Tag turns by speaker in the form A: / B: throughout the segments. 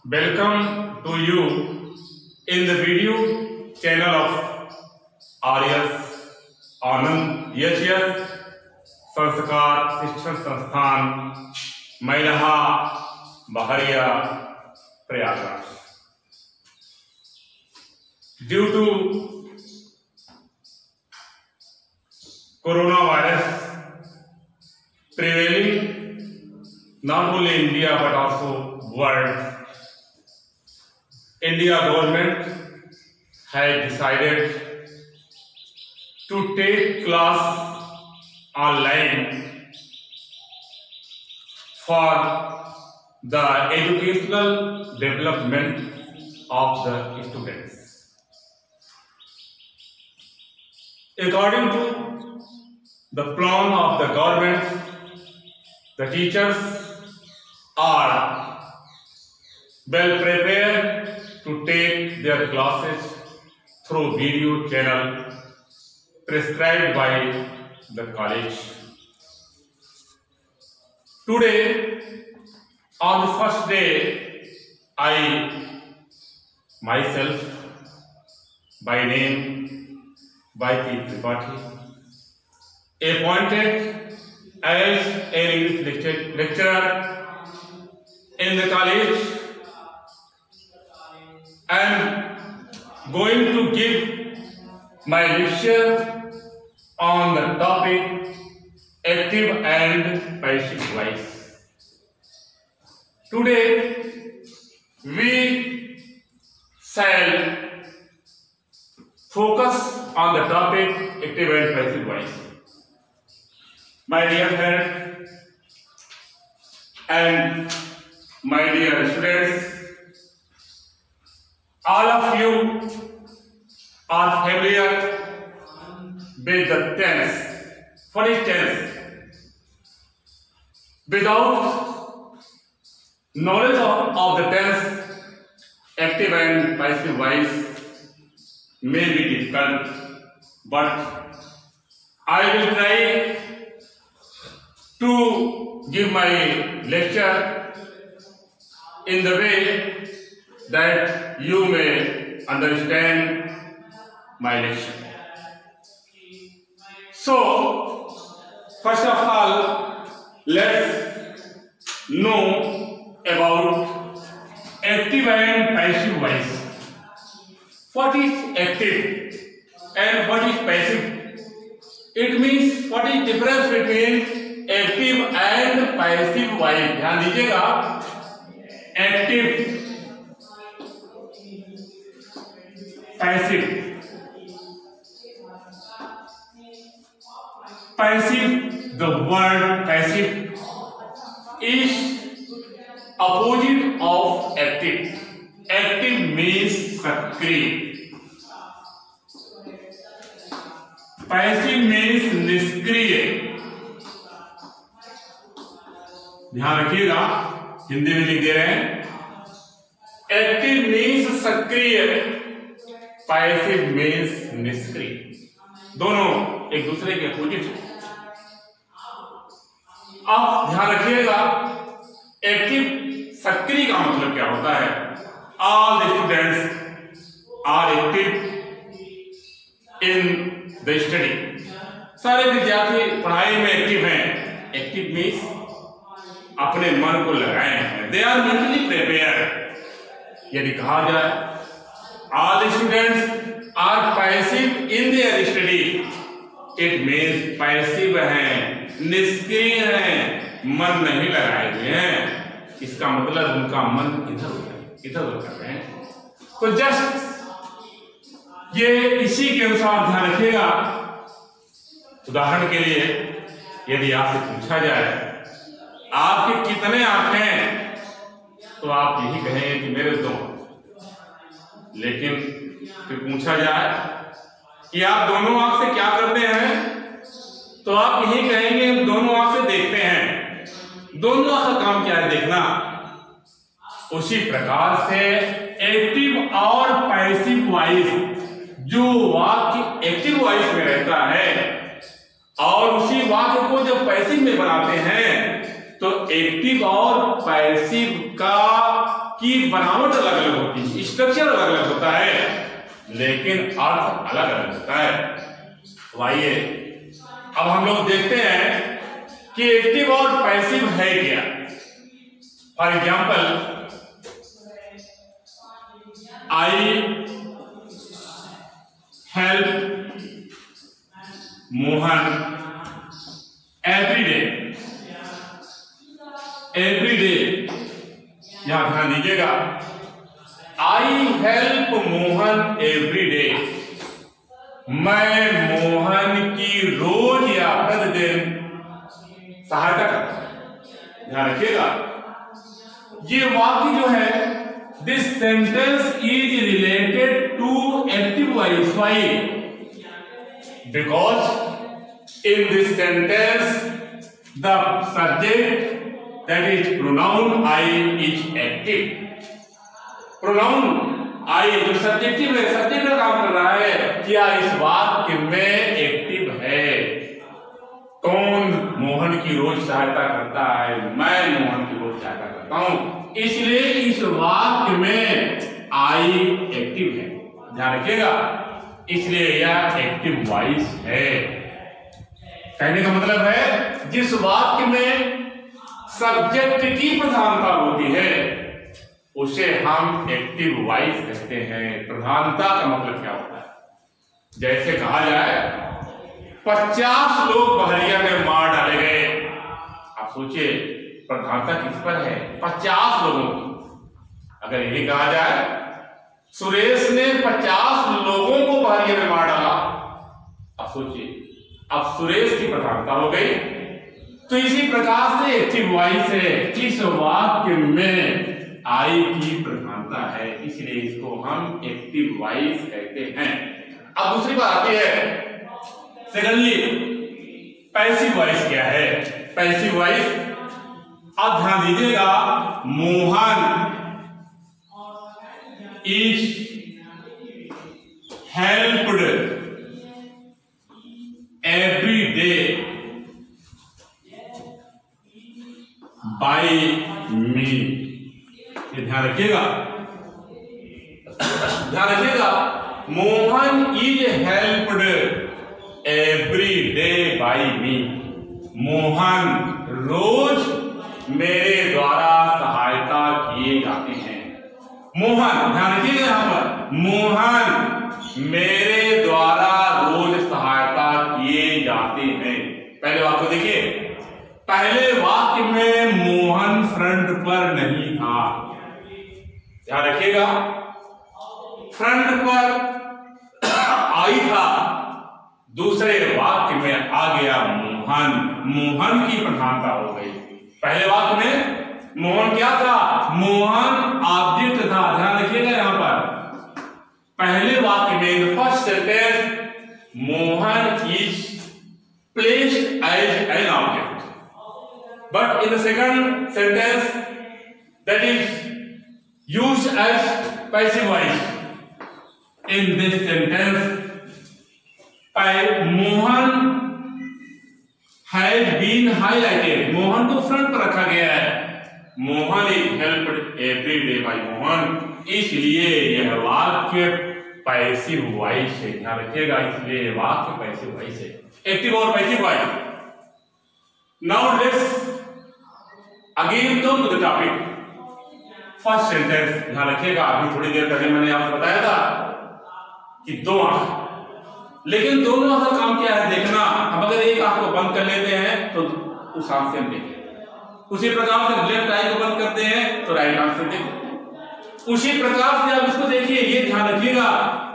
A: Welcome to you in the video channel of RS आनंद यच संस्कार शिक्षण संस्थान मैलहा बहरिया Prayagraj. Due to coronavirus prevailing not only in India but also world, India government has decided to take class online for the educational development of the students. According to the plan of the government, the teachers are well prepared to take their classes through video channel prescribed by the college. Today, on the first day, I myself, by name Vaiti Tripathi, appointed as an English lecturer in the college, I am going to give my lecture on the topic active and passive voice. Today we shall focus on the topic active and passive voice. My dear friends and my dear students, all of you are familiar with the tense. For instance, without knowledge of the tense, active and passive voice may be difficult, but I will try to give my lecture in the way that you may understand my lecture. So, first of all, let's know about active and passive voice. What is active and what is passive? It means what is difference between active and passive voice. ध्यान दीजिएगा, active, passive. Passive, the word passive is opposite of active. Active means सक्रिय, passive means निष्क्रिय। ध्यान रखिएगा, हिंदी में लिख दे रहे हैं, एक्टिव मीन्स सक्रिय, पैसिव मीन्स निष्क्रिय। दोनों एक दूसरे के अपोजिट हैं। अब ध्यान रखिएगा, एक्टिव सक्रिय का मतलब क्या होता है? All the students are active in the study. सारे विद्यार्थी पढ़ाई में एक्टिव हैं। एक्टिव मीन्स अपने मन को लगाए हैं, दे आर मेंटली प्रिपेयर्ड। यदि कहा जाए all the students are passive in their study, it means passive हैं, निष्क्रिय हैं, मन नहीं लगाए हुए हैं। इसका मतलब उनका मन इधर उधर कर रहे हैं। तो जस्ट ये इसी के अनुसार ध्यान रखिएगा। उदाहरण के लिए यदि आपसे पूछा जाए आपके कितने आंख हैं, तो आप यही कहेंगे कि मेरे दो। लेकिन फिर पूछा जाए कि आप दोनों आंख से क्या करते हैं, तो आप यही कहेंगे हम दोनों आंख से देखते हैं। दोनों आंख का काम क्या है? देखना। उसी प्रकार से एक्टिव और पैसिव वॉइस, जो वाक्य एक्टिव वॉइस में रहता है और उसी वाक्य को जब पैसिव में बनाते हैं, तो एक्टिव और पैसिव का की बनावट अलग अलग होती है, स्ट्रक्चर अलग अलग होता है, लेकिन अर्थ अलग अलग होता है। तो आइए अब हम लोग देखते हैं कि एक्टिव और पैसिव है क्या। For example, I help Mohan every day. Every day, यहां ध्यान दीजिएगा, I help Mohan every day. मैं मोहन की रोज या प्रतिदिन सहायता करता हूं। ध्यान रखिएगा, ये वाक्य जो है, this sentence is related to active voice. Why? Because in this sentence the subject that is pronoun I is active. pronoun I जो सब्जेक्टिव है, सब्जेक्ट का काम कर रहा है, क्या इस वाक्य में एक्टिव है। कौन मोहन की रोज सहायता करता है? मैं मोहन की रोज सहायता करता हूं, इसलिए इस वाक्य में I एक्टिव है। ध्यान रखिएगा, इसलिए यह एक्टिव वॉइस है। कहने का मतलब है, जिस वाक्य में सब्जेक्ट की प्रधानता होती है उसे हम एक्टिव वॉइस कहते हैं। प्रधानता का मतलब क्या होता है? जैसे कहा जाए 50 लोग बहरिया में मार डाले गए। आप सोचिए, प्रधानता किस पर है? 50 लोगों की। अगर यही कहा जाए सुरेश ने 50 लोगों को बहरिया में मार डाला, आप सोचिए, अब सुरेश की प्रधानता हो गई। तो इसी प्रकार से एक्टिव वॉइस है, इस वाक्य में आई की प्रधानता है, इसलिए इसको हम एक्टिव वॉइस कहते हैं। अब दूसरी बात आती है, सेकंडली पैसिव वॉइस क्या है? पैसिव वॉइस, अब ध्यान दीजिएगा, Mohan is helped every day by me. ये ध्यान रखिएगा, ध्यान रखिएगा, Mohan is helped every day by me. Mohan रोज मेरे द्वारा सहायता किए जाते हैं। मोहन, ध्यान रखिएगा, यहां पर मोहन मेरे द्वारा रोज सहायता किए जाते हैं। पहले वाक्य देखिए, पहले वाक्य में मोहन फ्रंट पर नहीं था। ध्यान रखिएगा, फ्रंट पर आई था, दूसरे वाक्य में आ गया मोहन। मोहन की प्रधानता हो गई। पहले वाक्य में मोहन क्या था? मोहन ऑब्जेक्ट था। ध्यान रखिएगा, यहां पर पहले वाक्य में first sentence Mohan is placed as an object, but in the second sentence that is used as passive voice. In this sentence Mohan has been highlighted, Mohan को फ्रंट पर रखा गया है। Mohan is helped every day by Mohan, इसलिए यह वाक्य पैसिव वॉइस है। ध्यान रखिएगा, इसलिए वाक्य पैसिव वॉइस है, एक्टिव और passive voice. Now let's again come to the topic. First sentence, ध्यान रखिएगा, अभी थोड़ी देर पहले मैंने आपको बताया था कि दो आंख, लेकिन दोनों आंख का काम क्या है? देखना। अब अगर एक आंख को बंद कर लेते हैं तो उस आंख से हम देखें, उसी प्रकार से लेफ्ट आई को बंद करते हैं तो राइट आंख से देखें, उसी प्रकार से आप इसको देखिए। ये ध्यान रखिएगा,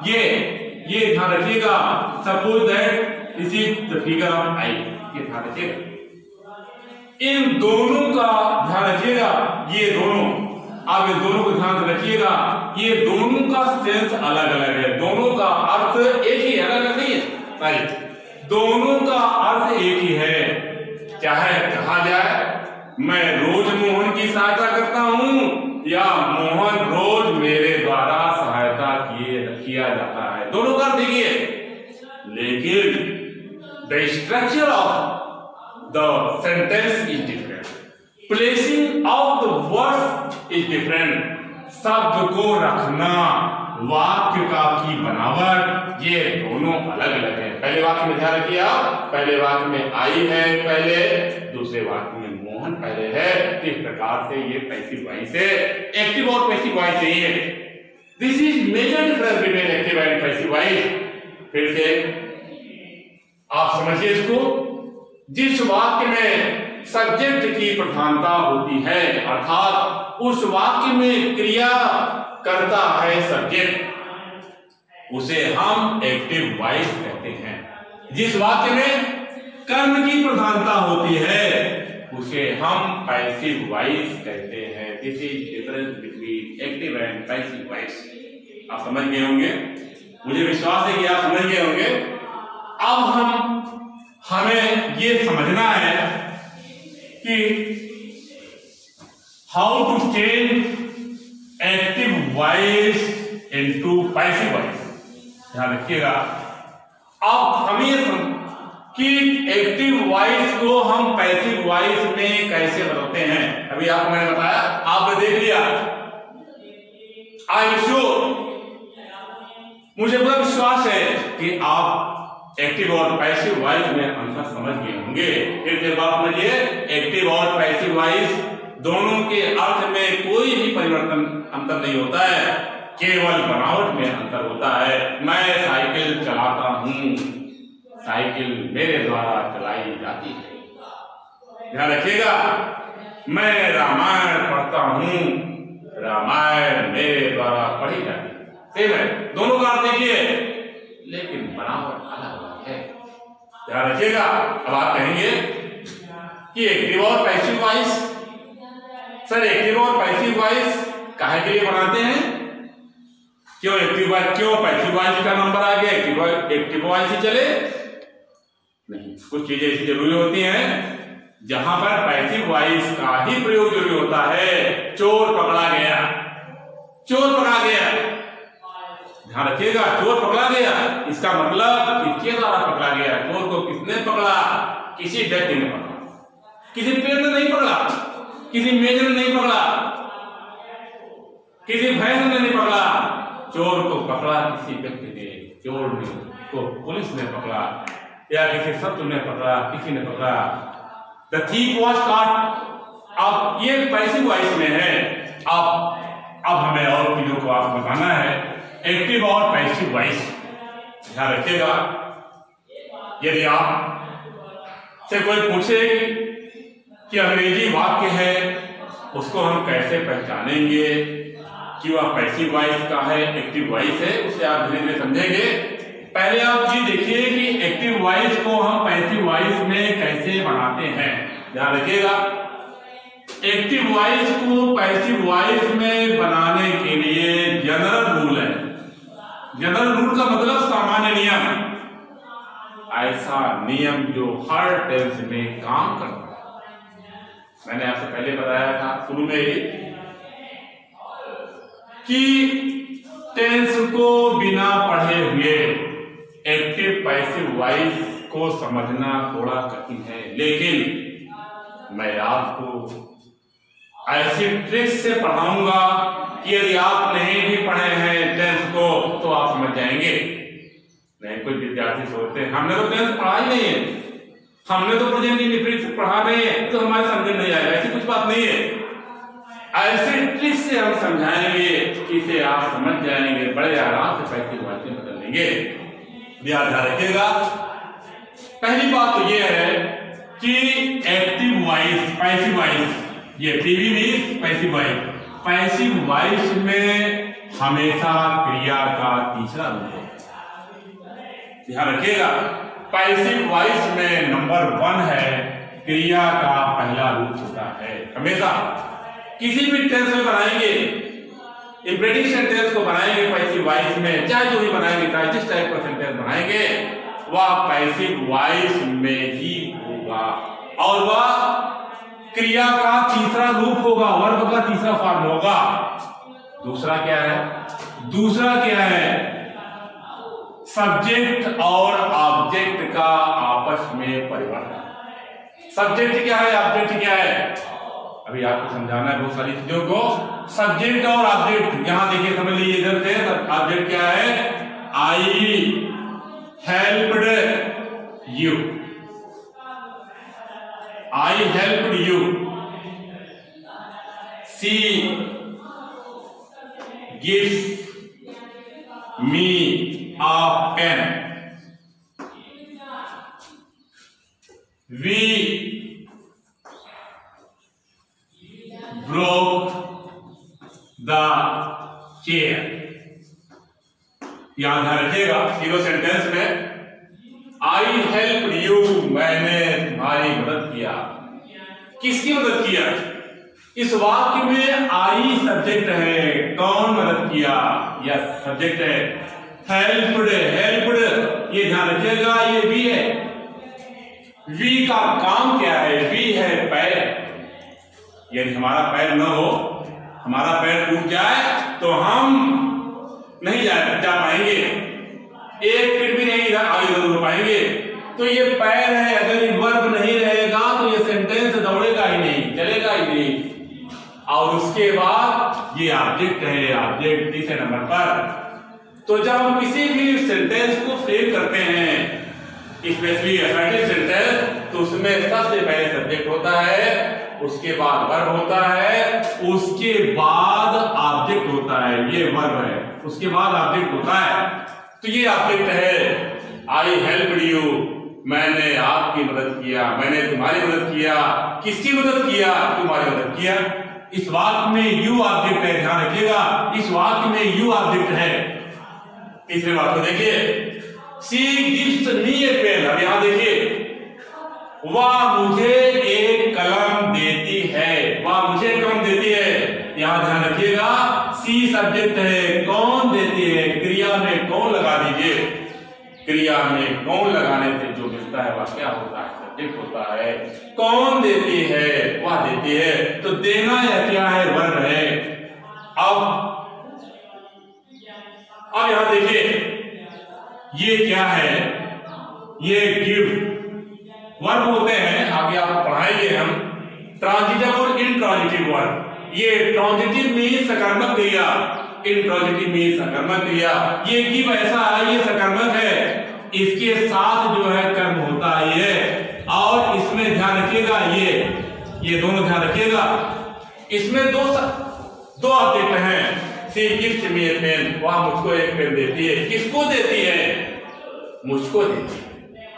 A: ये ध्यान रखिएगा, suppose that this is the figure of eye, ये ध्यान रखिएगा। इन दोनों का ध्यान रखिएगा, ये दोनों, आप इन दोनों को ध्यान से रखिएगा, ये दोनों का सेंस अलग अलग है, दोनों का अर्थ एक ही, अलग अलग नहीं है, राइट। दोनों का अर्थ एक ही है। चाहे कहा जाए मैं रोज मोहन की सहायता करता हूं या मोहन रोज मेरे द्वारा सहायता किया जाता है, दोनों का देखिए, लेकिन the structure of the sentence is different, placing of the words is different, शब्द को रखना, वाक्य का की बनावट, ये दोनों अलग अलग है। पहले वाक्य में ध्यान रखिए आप, पहले वाक्य में आई है पहले, दूसरे वाक्य में मोहन पहले है। इस प्रकार से ये पैसिव वॉइस है, एक्टिव और पैसिव वॉइस नहीं है। This is major difference between active and passive voice. फिर से आप समझिए इसको, जिस वाक्य में सब्जेक्ट की प्रधानता होती है, अर्थात उस वाक्य में क्रिया करता है सब्जेक्ट, उसे हम एक्टिव वॉइस कहते हैं। जिस वाक्य में कर्म की प्रधानता होती है उसे हम पैसिव वॉइस कहते हैं। This is difference between active and passive voice. आप समझ गए होंगे, मुझे विश्वास है कि आप समझ गए होंगे। अब हमें ये समझना है कि how to change active voice into passive voice. ध्यान रखिएगा, अब हम ये कि एक्टिव वॉइस को हम पैसिव वॉइस में कैसे बदलते हैं। अभी आपको मैंने बताया, आपने देख लिया। आई एम श्योर, मुझे पूरा विश्वास है कि आप एक्टिव और पैसिव वॉइस में अंतर समझ गए होंगे। फिर से बात समझिए, एक्टिव और पैसिव वॉइस दोनों के अर्थ में कोई भी परिवर्तन अंतर नहीं होता है, केवल बनावट में अंतर होता है। मैं साइकिल चलाता हूं, साइकिल मेरे द्वारा चलाई जाती है। ध्यान रखिएगा, मैं रामायण पढ़ता हूं, रामायण मेरे द्वारा पढ़ी जाती है। सेम है, दोनों का अर्थ देखिए, लेकिन बनावट अलग अलग है। ध्यान रखिएगा। अब आप कहेंगे कि एक्टिव और पैसिव वॉइस, सर एक्टिव और पैसिव वॉइस काहे के लिए बनाते हैं? क्यों एक्टिव वॉइस, क्यों पैसिव वॉइस का नंबर आ गया, एक्टिव वॉइस ही चले? नहीं, कुछ चीजें ऐसी जरूरी होती हैं जहां पर पैसिव वॉइस का ही प्रयोग जरूरी होता है। चोर पकड़ा गया, चोर पकड़ा गया। ध्यान रखिएगा, चोर पकड़ा गया, इसका मतलब किसके द्वारा पकड़ा गया? चोर को किसने पकड़ा? किसी व्यक्ति ने पकड़ा, किसी पेड़ ने नहीं पकड़ा, किसी मेज ने नहीं पकड़ा, किसी भैंस ने नहीं पकड़ा। चोर को पकड़ा किसी व्यक्ति ने, चोर ने को पुलिस ने पकड़ा, या किसी शत्रु ने पकड़ा, किसी ने पकड़ा। The thief was cot. अब ये पैसिव वॉइस में है। अब हमें और चीजों को आपको बताना है, एक्टिव और पैसिव वॉइस। ध्यान रखिएगा, यदि आप से कोई पूछे कि अंग्रेजी वाक्य है, उसको हम कैसे पहचानेंगे कि वह पैसिव वॉइस का है, एक्टिव वॉइस है, उसे आप धीरे धीरे समझेंगे। पहले आप ये देखिए कि एक्टिव वॉइस को हम पैसिव वॉइस में कैसे बनाते हैं। ध्यान रखिएगा, एक्टिव वॉइस को पैसिव वॉइस में बनाने के लिए जनरल रूल है। जनरल रूल का मतलब सामान्य नियम, ऐसा नियम जो हर टेंस में काम करता है। मैंने आपसे पहले बताया था शुरू में ही कि टेंस को बिना पढ़े हुए एक्टिव पैसिव वॉइस को समझना थोड़ा कठिन है, लेकिन मैं आपको ऐसी ट्रिक्स से पढ़ाऊंगा कि यदि आप नहीं भी पढ़े हैं टेंस को तो आप समझ जाएंगे। नहीं, कुछ विद्यार्थी सोचते हैं हमने तो टेंस पढ़ा ही नहीं है, हमने तो प्रेजेंट इंडेफिनिट पढ़ा नहीं है, तो हमारे समझ नहीं आएगा। ऐसी कुछ बात नहीं है। ऐसे ट्रिक्स से हम समझाएंगे कि इसे आप समझ जाएंगे, बड़े आराम से पैसिव वॉइस में बदल लेंगे। ध्यान रखिएगा, पहली बात तो यह है कि एक्टिव वॉइस, पैसिव वॉइस, ये PV means passive voice, passive voice में हमेशा क्रिया का तीसरा रूप होता है। ध्यान रखिएगा, पैसिव वॉइस में नंबर 1 है, क्रिया का पहला रूप होता है। हमेशा किसी भी टेंस में बनाएंगे, इंप्रेडिक्ट सेंटेंस को बनाएंगे पैसिव वॉइस में, चाहे जो भी बनाएंगे, चाहे जिस टाइप का सेंटेंस बनाएंगे, वह पैसिव वॉइस में ही होगा और वह क्रिया का तीसरा रूप होगा, वर्ब का तीसरा फॉर्म होगा। दूसरा क्या है? दूसरा क्या है? सब्जेक्ट और ऑब्जेक्ट का आपस में परिवर्तन। सब्जेक्ट क्या है, ऑब्जेक्ट क्या है? अभी आपको समझाना है बहुत सारी चीजों को। सब्जेक्ट और ऑब्जेक्ट, यहां देखिए समझ लीजिए इधर से ऑब्जेक्ट क्या है, आई helped you, I helped you, she gives me a pen, we broke the chair। यहां ध्यान रखिएगा तीनों सेंटेंस में आई हेल्प यू, मैंने तुम्हारी मदद किया। किसकी मदद किया? इस वाक्य में आई सब्जेक्ट है, कौन मदद किया? यस सब्जेक्ट है। हेल्प्ड, हेल्प्ड ये ध्यान रखिएगा ये भी है। वी का काम क्या है? वी है पैर, यदि हमारा पैर न हो, हमारा पैर टूट जाए तो हम नहीं जा पाएंगे, एक फीट भी नहीं आगे बढ़ पाएंगे। तो ये पैर है, अगर ये वर्ब नहीं रहेगा तो ये सेंटेंस दौड़ेगा ही नहीं, चलेगा ही नहीं। और उसके बाद ये ऑब्जेक्ट है, ऑब्जेक्ट तीसरे नंबर पर। तो जब हम किसी भी सेंटेंस को फ्रेम करते हैं, स्पेशली अफर्मेटिव सेंटेंस, तो उसमें सबसे पहले सब्जेक्ट होता है, उसके बाद वर्ब होता है, उसके बाद ऑब्जेक्ट होता है, ये वर्ब है, उसके बाद ऑब्जेक्ट होता है। तो ये ऑब्जेक्ट है आई हेल्प्ड यू, मैंने आपकी मदद किया, मैंने तुम्हारी मदद किया। किसकी मदद किया? तुम्हारी मदद किया। इस वाक्य में यू ऑब्जेक्ट है, ध्यान रखिएगा इस वाक्य में यू ऑब्जेक्ट है। तीसरे वाक्य देखिए, she gives me a pen, अब यहां देखिए वह मुझे एक कलम देती है, वह मुझे कलम देती है। यहां ध्यान रखिएगा सी सब्जेक्ट है, कौन देती है, क्रिया में कौन लगा दीजिए, क्रिया में कौन लगाने से जो मिलता है वह क्या होता है? सब्जेक्ट होता है। कौन देती है? वह देती है। तो देना या क्या है? वर्ब है। अब यहां देखिए ये क्या है? ये गिव वर्ब होते हैं, आगे आपको पढ़ाएंगे हम, ट्रांजिटिव और इंट्रांजिटिव वर्ब। ये ट्रांजिटिव मीन्स सकर्मक क्रिया, इंट्रांजिटिव मीन्स सकर्मक क्रिया। ये गिव ऐसा है, ये सकर्मक है, इसके साथ जो है कर्म होता है ये। और इसमें ध्यान रखिएगा ये दोनों ध्यान रखिएगा, इसमें दो ऑब्जेक्ट हैं। She gives me a pen, वह मुझको एक पेन देती है। किसको देती है? मुझको देती है।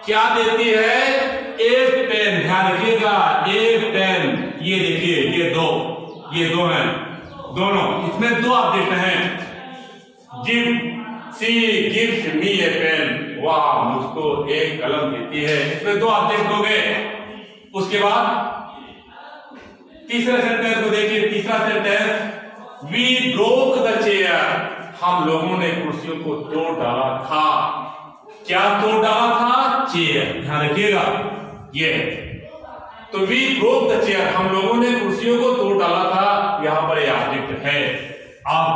A: क्या देती है? एक पेन, ध्यान रखिएगा एक पेन। ये देखिए ये दो हैं, दोनों, इसमें दो ऑब्जेक्ट हैं। She gives me a pen, वह मुझको एक कलम देती है, इसमें दो ऑब्जेक्ट हो गए। उसके बाद तीसरे सेंटेंस को देखिए, तीसरा sentence, we broke the chair, हम लोगों ने कुर्सियों को तोड़ डाला था। क्या तोड़ डाला था? चेयर, ध्यान रखिएगा ये। तो वी ब्रोक द चेयर, हम लोगों ने कुर्सियों को तोड़ डाला था, यहां पर ये ऑब्जेक्ट है। अब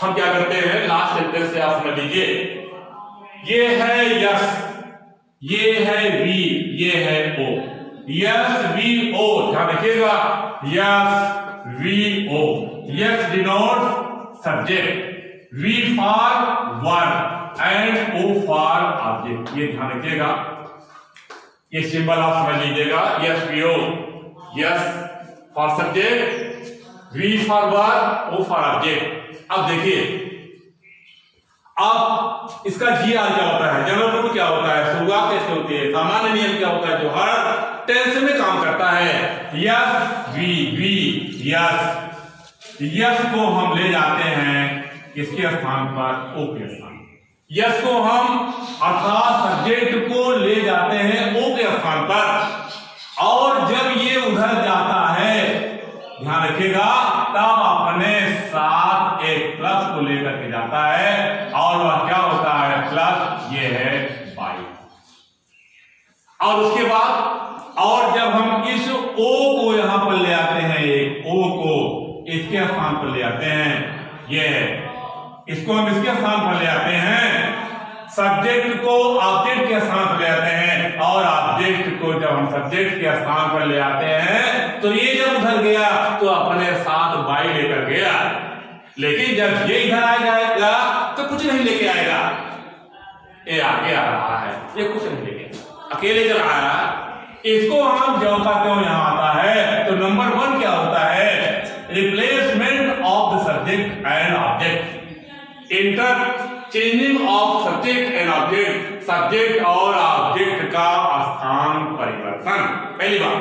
A: हम क्या करते हैं, लास्ट सेंटेंस से आप समझ लीजिए, ये है यस, ये है वी, ये है ओ। यस वी ओ, ध्यान रखिएगा S V O. S denote subject, V for verb and O for object, ये ध्यान रखिएगा। ये सिंबल आप समझ लीजिएगा, S V O, S for subject, V for verb, O for object. अब देखिए, अब इसका जीआर क्या होता है, जनरल रूल क्या होता है, शुरुआत कैसे होती है, सामान्य नियम क्या होता है जो हर टेंस में काम करता है। यस वी यस, यस को हम ले जाते हैं किसके स्थान पर? ओ के स्थान। यस को हम अर्थात सब्जेक्ट को ले जाते हैं ओ के स्थान पर, और जब ये उधर जाता है, ध्यान रखिएगा, तब अपने साथ एक प्लस को लेकर के जाता है, और वह क्या होता है? प्लस, ये है बाई। और उसके बाद, और जब हम इस ओ को यहां पर ले आते हैं, एक ओ को इसके स्थान पर ले आते हैं, ये इसको हम इसके स्थान पर ले आते हैं, सब्जेक्ट को ऑब्जेक्ट के स्थान पर ले आते हैं और ऑब्जेक्ट को जब हम सब्जेक्ट के स्थान पर ले आते हैं तो ये जब उधर गया तो अपने साथ बाई लेकर गया, लेकिन जब ये इधर आ जाएगा तो कुछ नहीं लेके आएगा। ये आगे आ रहा है, ये कुछ नहीं लेके अकेले चला आ रहा है। इसको हम जो का क्यों यहाँ आता है तो नंबर 1 क्या होता है, replacement of the subject and object, interchanging of subject and object, subject और ऑब्जेक्ट का स्थान परिवर्तन, पहली बात।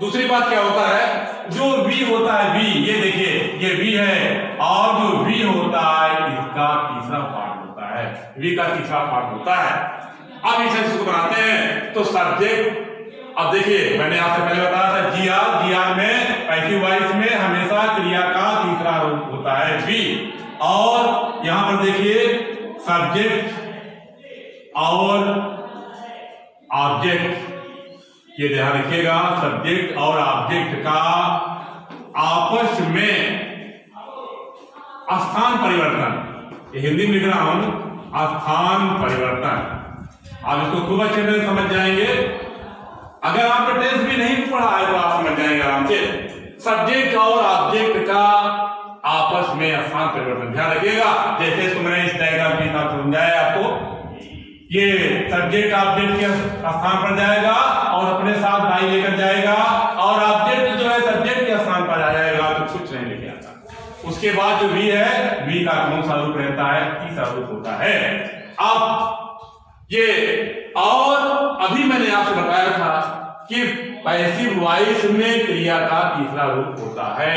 A: दूसरी बात क्या होता है, जो V होता है V, ये देखिए ये V है और जो V होता है इसका तीसरा पार्ट होता है, V का तीसरा पार्ट होता है। अब इस सेंटेंस को बनाते हैं तो सब्जेक्ट, अब देखिए मैंने आपसे पहले बताया था जीआर में पैसिव वॉइस में हमेशा क्रिया का तीसरा रूप होता है भी, और यहां पर देखिए सब्जेक्ट और ऑब्जेक्ट, ये ध्यान रखिएगा, सब्जेक्ट और ऑब्जेक्ट का आपस में स्थान परिवर्तन, ये हिंदी में लिख रहा हूं स्थान परिवर्तन। आप इसको खूब अच्छे से समझ जाएंगे, अगर आपने टेंस भी नहीं पढ़ा है तो आप समझ जाएंगे आराम से। सब्जेक्ट और ऑब्जेक्ट का आपस में स्थान परिवर्तन, ध्यान रखिएगा। जैसे इसको मैंने इस डायग्राम के हिसाब से समझाया आपको, ये सब्जेक्ट ऑब्जेक्ट के स्थान पर जाएगा और अपने साथ बाई लेकर जाएगा, और ऑब्जेक्ट जो है सब्जेक्ट के स्थान पर आ जाएगा तो कुछ नहीं लेके आता। उसके बाद जो V है, V का कौन सा रूप रहता है, तीसरा रूप होता है। अब ये, और अभी मैंने आपसे बताया था कि पैसिव वॉइस में क्रिया का तीसरा रूप होता है।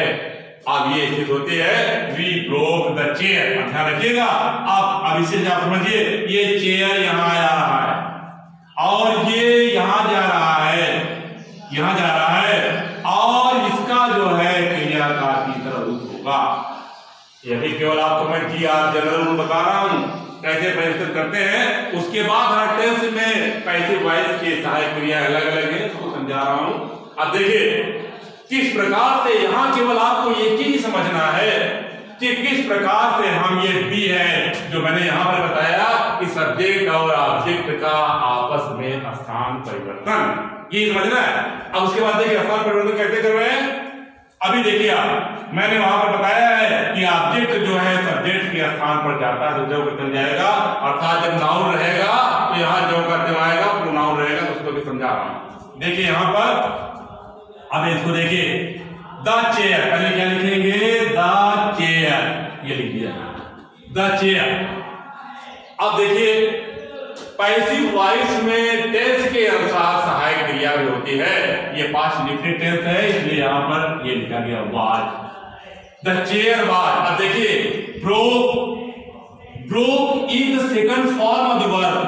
A: अब ये स्थित होती है वी ब्रोक द चेयर, ध्यान रखिएगा। अब इसे आप समझिए, ये चेयर यहां आ रहा है और ये यहां जा रहा है, यहां जा रहा है, और इसका जो है क्रिया का तीसरा रूप होगा। यही केवल आपको मैं जनरल रूल बता रहा हूं कैसे प्रस्तुत करते हैं। उसके बाद हर टेंस में पैसिव वॉइस के सहायक क्रिया अलग अलग है, उसको समझा रहा हूं। अब देखिए किस प्रकार से, यहां केवल आपको एक ही समझना है कि किस प्रकार से हम ये भी है जो मैंने यहां पर बताया कि सब्जेक्ट और ऑब्जेक्ट का आपस में स्थान परिवर्तन, ये समझना है। अब उसके बाद देखिए स्थान परिवर्तन कैसे कर रहे हैं। अभी देखिए आप, मैंने वहां पर बताया है कि ऑब्जेक्ट जो है सब्जेक्ट के स्थान पर जाता है तो जो बदल जाएगा, अर्थात जब नाउन रहेगा तो यहाँ जो करते आएगा, प्रोनाउन रहेगा, तो उसको भी समझा रहा हूं। देखिए यहां पर, अब इसको देखिए, द चेयर, पहले क्या लिखेंगे, द चेयर, ये लिख दिया द चेयर। अब देखिए पैसिव वॉइस में टेंस के अनुसार सहायक क्रिया भी होती है, ये पास्ट इंडेफिनिट टेंस है इसलिए यहां पर ये लिखा गया वाज, द चेयर वाज। अब देखिए broke is the second form of the verb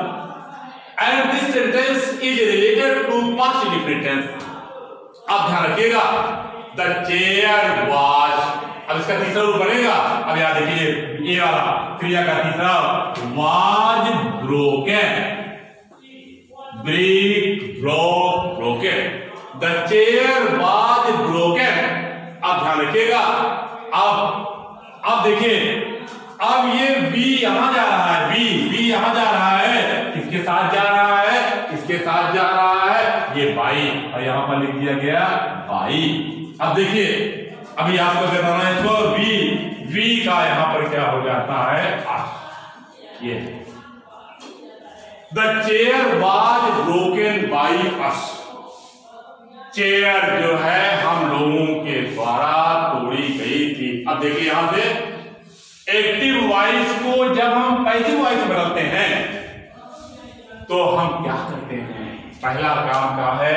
A: and this sentence is related to past indefinite tense। अब ध्यान रखिएगा, द चेयर वाज, अब इसका तीसरा रूप बनेगा। अब याद देखिए ये वाला क्रिया का तीसरा, was broken, break, broke, broken, the chair was broken. अब ध्यान रखिएगा, अब देखिए, अब ये V यहां जा रहा है, V यहां जा रहा है, किसके साथ जा रहा है, किसके साथ जा रहा है, ये बाई, और यहां पर लिख दिया गया बाई। अब देखिए अभी आपको बताना है इसको, V का यहां पर क्या हो जाता है, ये the chair was broken by us, chair जो है हम लोगों के द्वारा तोड़ी गई थी। अब देखिए यहां से एक्टिव वॉइस को जब हम पैसिव वॉइस बदलते हैं तो हम क्या करते हैं, पहला काम क्या है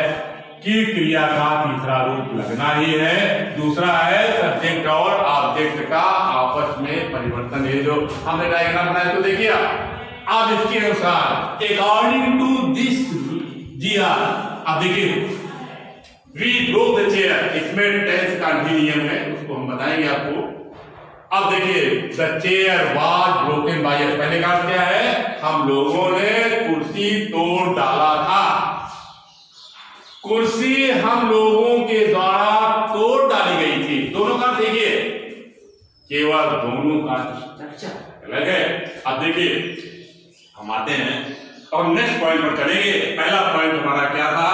A: कि क्रिया का तीसरा रूप लगना ही है, दूसरा है सब्जेक्ट और ऑब्जेक्ट का आपस में परिवर्तन। ये जो हमने डायग्राम बनाया तो देखिए अब इसके अनुसार अकॉर्डिंग टू दिस जीआर, अब देखिए वी ब्रोक द चेयर, इसमें टेंस का भी नियम है, उसको हम बताएंगे आपको। अब देखिए the chair was broken by, पहले का क्या है, हम लोगों ने कुर्सी तोड़ डाला था, कुर्सी हम लोगों के द्वारा तोड़ डाली गई थी। दोनों का देखिए, केवल दोनों का स्ट्रक्चर अलग है। अब देखिए हम आते हैं और नेक्स्ट पॉइंट पर चलेंगे। पहला पॉइंट हमारा क्या था,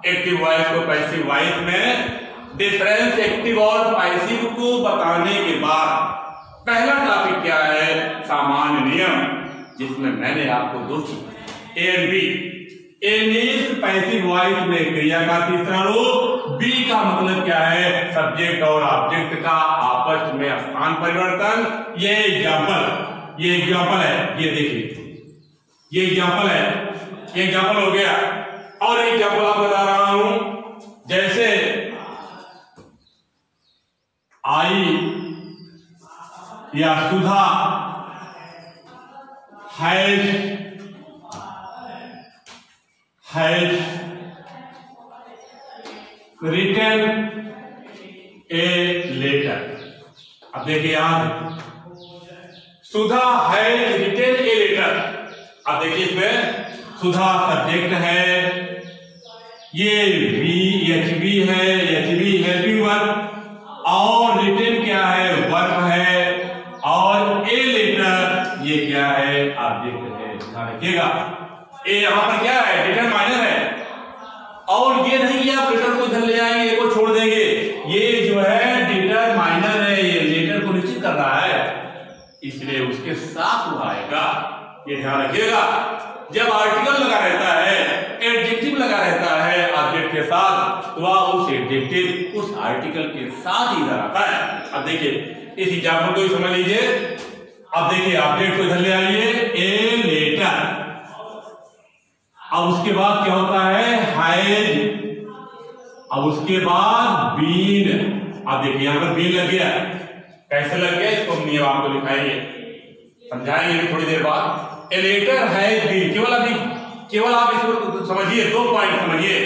A: एक्टिव वॉइस को पैसिव वॉइस में डिफरेंस एक्टिव और पैसिव को बताने के बाद पहला टॉपिक क्या है, सामान्य नियम, जिसमें मैंने आपको दो चीज A and B. A means passive voice में क्रिया का तीसरा रूप, बी का मतलब क्या है, सब्जेक्ट और ऑब्जेक्ट का आपस में स्थान परिवर्तन। ये एग्जाम्पल है, ये देखिए ये एग्जाम्पल है, ये एग्जाम्पल हो गया। और एग्जाम्पल आप बता रहा हूं, जैसे आई या सुधा हैज रिटन ए लेटर। अब देखिए यहां सुधा हैज रिटन ए लेटर। अब देखिए इसमें सुधा सब्जेक्ट है, ये एचबी है, हेल्पिंग वर्ब, और रिटन क्या है, वर्ब है, और ए लेटर ये क्या है, ऑब्जेक्ट है। ध्यान रखिएगा, ए यहां पर क्या है, रिटन माइनर है, और ये नहीं कि आप रिटन को इधर ले आएंगे, ये को छोड़ देंगे, ये जो है डिटर माइनर है, ये लेटर को निश्चित कर रहा है, इसलिए उसके साथ वो आएगा। ये ध्यान रखिएगा, जब आर्टिकल लगा रहता है, एडजेक्टिव लगा रहता है ऑब्जेक्ट के साथ, तो वह उस एडजेक्टिव उस आर्टिकल के साथ ही इधर आता है। अब देखिए इस एग्जाम्पल को ही समझ लीजिए। अब देखिए ऑब्जेक्ट को इधर ले आइए, ए लेटर, अब उसके बाद क्या होता है, हैज, अब उसके बाद बीन। अब देखिए यहां पर बीन लग गया, कैसे लग गया इसको हम नियम आपको दिखाएंगे, समझाएंगे थोड़ी देर बाद। ए लेटर हैज बीन, केवल आप इसको समझिए, दो पॉइंट समझिए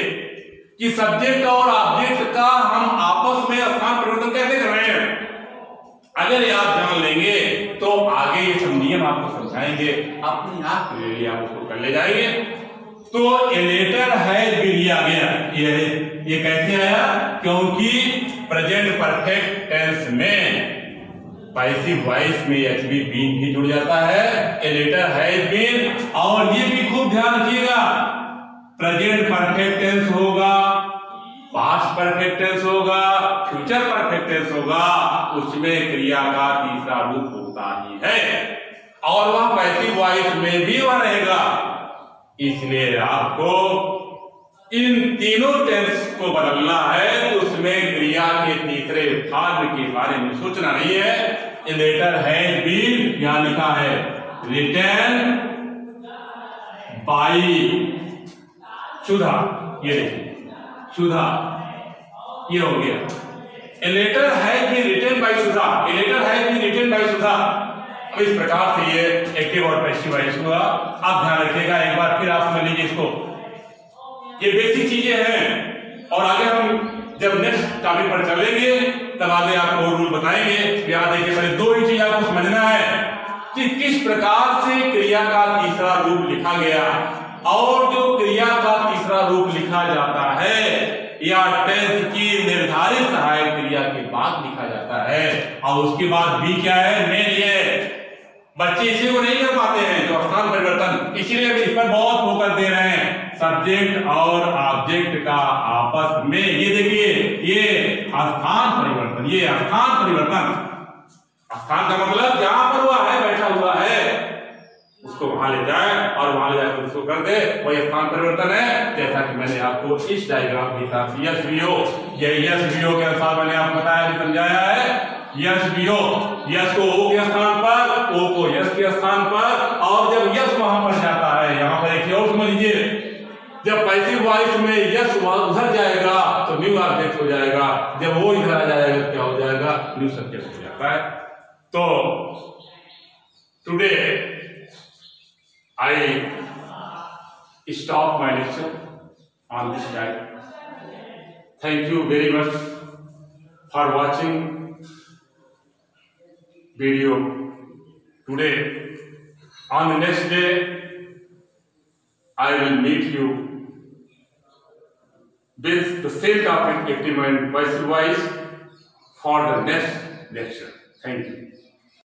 A: कि सब्जेक्ट और ऑब्जेक्ट का हम आपस में स्थान परिवर्तन कैसे कर रहे हैं। अगर ये आप जान लेंगे तो आगे ये सब नियम आपको समझाएंगे, अपने आप के लिए आप उसको कर ले जाएंगे। तो ए लेटर हैज बीन आ गया, ये कैसे आया, क्योंकि प्रेजेंट परफेक्ट टेंस में पैसिव वॉइस में एचबी बीन भी जुड़ जाता है। ए लेटर हैज बीन, और ये भी खूब ध्यान रखिएगा, प्रेजेंट परफेक्ट टेंस होगा, पास्ट परफेक्ट टेंस होगा, फ्यूचर परफेक्ट टेंस होगा, उसमें क्रिया का तीसरा रूप होता ही है, और वह पैसिव वॉइस में भी वह रहेगा। इसलिए आपको इन तीनों टेंस को बदलना है, तो उसमें क्रिया के तीसरे भाग के बारे में सोचना नहीं है। ए लेटर हैज बीन यहां लिखा है, रिटन बाय सुधा, ये देखिए सुधा, ये हो गया। A letter has been written by Sudha, a letter has been written by Sudha. अब इस प्रकार से ये एक्टिव और पैसिव वॉइस हुआ। आप ध्यान रखिएगा, एक बार फिर आप समझ लीजिए इसको, ये बेसिक चीजें हैं, और आगे हम जब नेक्स्ट टॉपिक पर चलेंगे तब आगे आपको और रूल बताएंगे। याद देखिए, पहले दो ही चीज आपको समझना है कि किस प्रकार से क्रिया का तीसरा रूप लिखा गया, और जो क्रिया का तीसरा रूप लिखा जाता है या टेंस की निर्धारित सहायक क्रिया के बाद लिखा जाता है, और उसके बाद भी क्या है, मेन ये बच्चे इसी को नहीं कर पाते हैं, जो स्थान परिवर्तन, इसीलिए इस पर बहुत फोकस दे रहे हैं, सब्जेक्ट और ऑब्जेक्ट का आपस में। ये देखिए, ये स्थान परिवर्तन, ये स्थान परिवर्तन, स्थान का मतलब जहां पर हुआ है, बैठा हुआ है, उसको वहां ले जाए और वहां ले जाकर उसको कर दे, वही स्थान परिवर्तन है। जैसा कि मैंने आपको इस डायग्राम के हिसाब से यस वीओ, ये यस वीओ के अनुसार मैंने आपको बताया, समझाया है। यस वीओ, यस को ओ के स्थान पर, ओ को यस के स्थान पर, और जब यस वहां पर जाता है, यहां पर एक और समझ लीजिए, जब पैसिव वॉइस में यस उधर जाएगा तो न्यू ऑब्जेक्ट हो जाएगा, जब वो इधर आ जाएगा क्या हो जाएगा, न्यू सब्जेक्ट हो जाता है। तो today I stop my lecture on this time. Thank you very much for watching video today. On the next day, I will meet you with the same topic, active and passive voice, for the next lecture. Thank you.